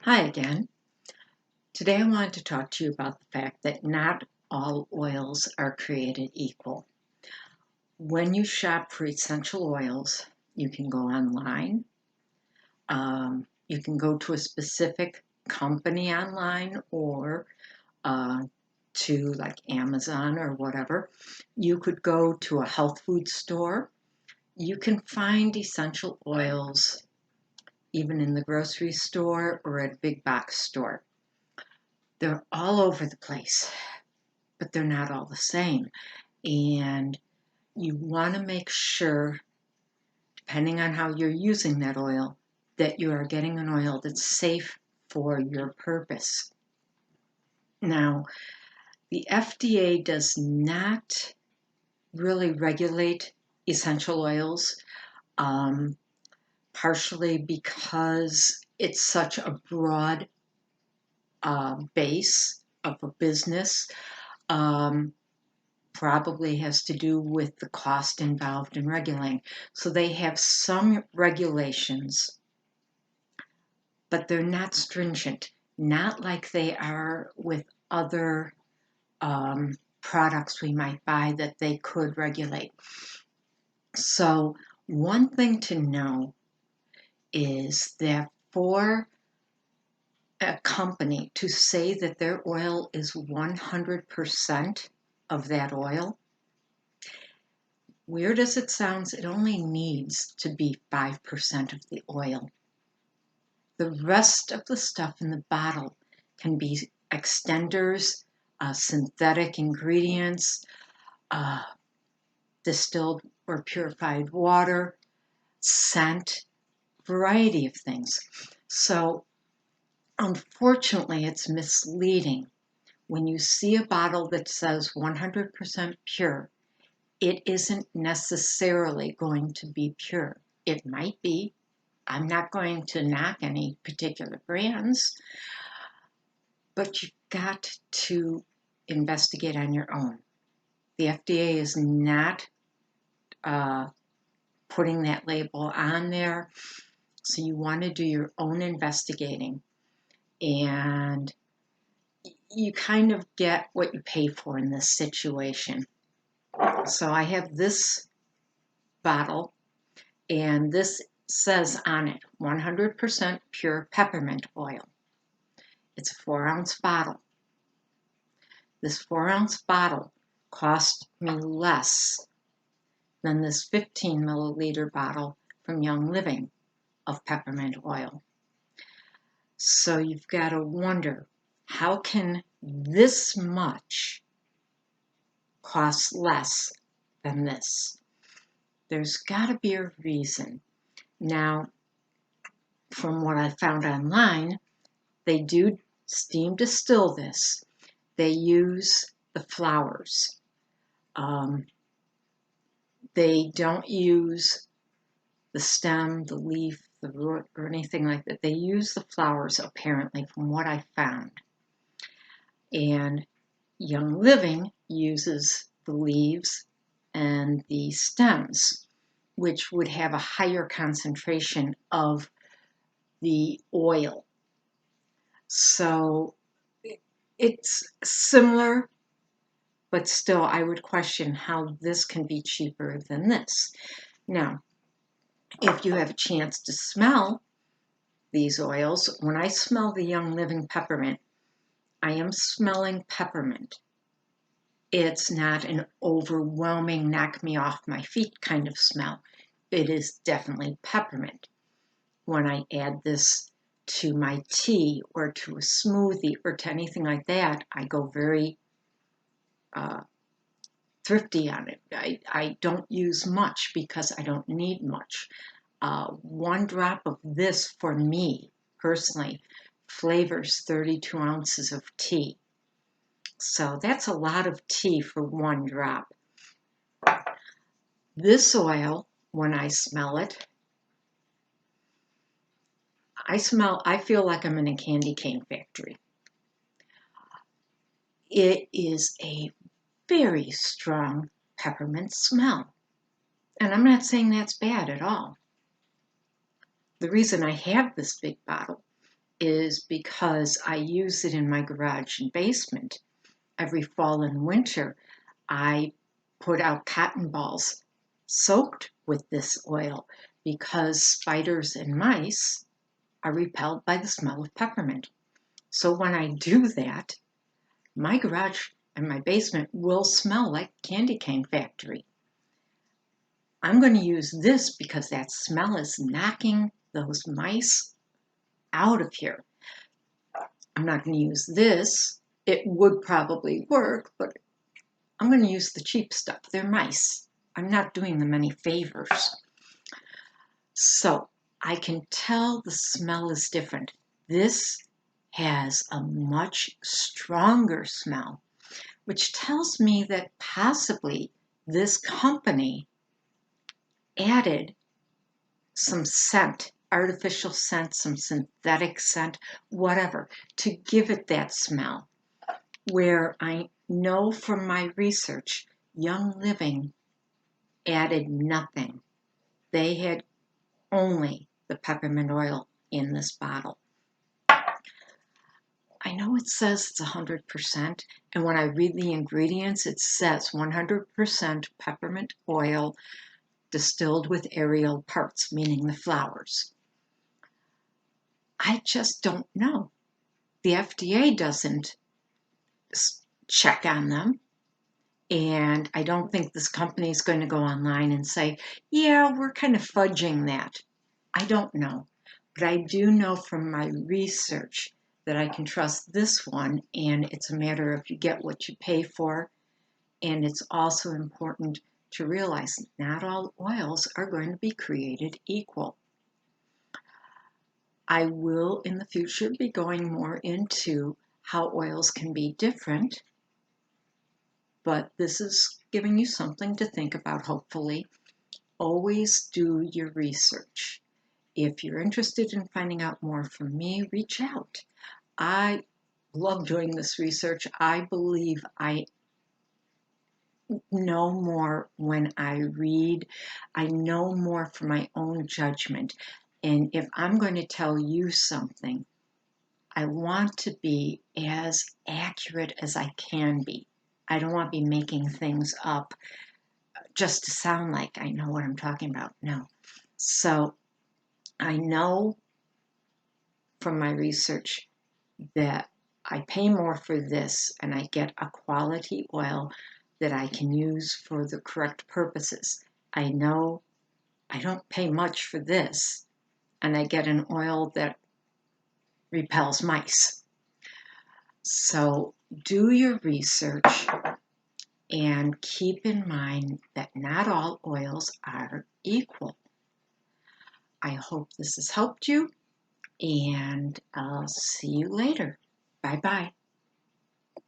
Hi again. Today I wanted to talk to you about the fact that not all oils are created equal. When you shop for essential oils, you can go online, you can go to a specific company online or to like Amazon or whatever. You could go to a health food store. You can find essential oils even in the grocery store or at a big box store. They're all over the place, but they're not all the same. And you want to make sure, depending on how you're using that oil, that you are getting an oil that's safe for your purpose. Now, the FDA does not really regulate essential oils, partially because it's such a broad base of a business. Probably has to do with the cost involved in regulating. So they have some regulations, but they're not stringent, not like they are with other products we might buy that they could regulate. So one thing to know is that for a company to say that their oil is 100% of that oil, weird as it sounds, it only needs to be 5% of the oil. The rest of the stuff in the bottle can be extenders, synthetic ingredients, uh, distilled or purified water, scent, variety of things. So, unfortunately, it's misleading. When you see a bottle that says 100% pure, it isn't necessarily going to be pure. It might be. I'm not going to knock any particular brands, but you've got to investigate on your own. The FDA is not putting that label on there, so you want to do your own investigating, and you kind of get what you pay for in this situation. So I have this bottle, and this says on it 100% pure peppermint oil. It's a 4-ounce bottle. This 4-ounce bottle cost me less than this 15 milliliter bottle from Young Living of peppermint oil. So you've got to wonder, how can this much cost less than this? There's got to be a reason. Now, from what I found online, they do steam distill this. They use the flowers. They don't use the stem, the leaf, the root, or anything like that. They use the flowers, apparently, from what I found. And Young Living uses the leaves and the stems, which would have a higher concentration of the oil. So it's similar, but still I would question how this can be cheaper than this. Now, if you have a chance to smell these oils, when I smell the Young Living peppermint, I am smelling peppermint. It's not an overwhelming knock me off my feet kind of smell. It is definitely peppermint. When I add this to my tea or to a smoothie or to anything like that, I go very thrifty on it. I don't use much because I don't need much. 1 drop of this for me personally flavors 32 ounces of tea. So that's a lot of tea for 1 drop. This oil, when I smell it, I feel like I'm in a candy cane factory. It is a very strong peppermint smell. And I'm not saying that's bad at all. The reason I have this big bottle is because I use it in my garage and basement. Every fall and winter, I put out cotton balls soaked with this oil because spiders and mice are repelled by the smell of peppermint. So when I do that, my garage and my basement will smell like candy cane factory. I'm going to use this because that smell is knocking those mice out of here. I'm not going to use this. It would probably work, but I'm going to use the cheap stuff. They're mice. I'm not doing them any favors. So I can tell the smell is different. This has a much stronger smell, which tells me that possibly this company added some scent, artificial scent, some synthetic scent, whatever, to give it that smell. Where I know from my research, Young Living added nothing. They had only the peppermint oil in this bottle. I know it says it's 100%, and when I read the ingredients, it says 100% peppermint oil distilled with aerial parts, meaning the flowers. I just don't know. The FDA doesn't check on them. And I don't think this company is going to go online and say, yeah, we're kind of fudging that. I don't know. But I do know from my research that I can trust this one, and it's a matter of you get what you pay for. And it's also important to realize not all oils are going to be created equal. I will in the future be going more into how oils can be different, but this is giving you something to think about, hopefully. Always do your research. If you're interested in finding out more from me, reach out. I love doing this research. I believe I know more when I read. I know more from my own judgment. And if I'm going to tell you something, I want to be as accurate as I can be. I don't want to be making things up just to sound like I know what I'm talking about. No. So I know from my research that I pay more for this and I get a quality oil that I can use for the correct purposes. I know I don't pay much for this and I get an oil that repels mice. So do your research and keep in mind that not all oils are equal. I hope this has helped you, and I'll see you later. Bye-bye.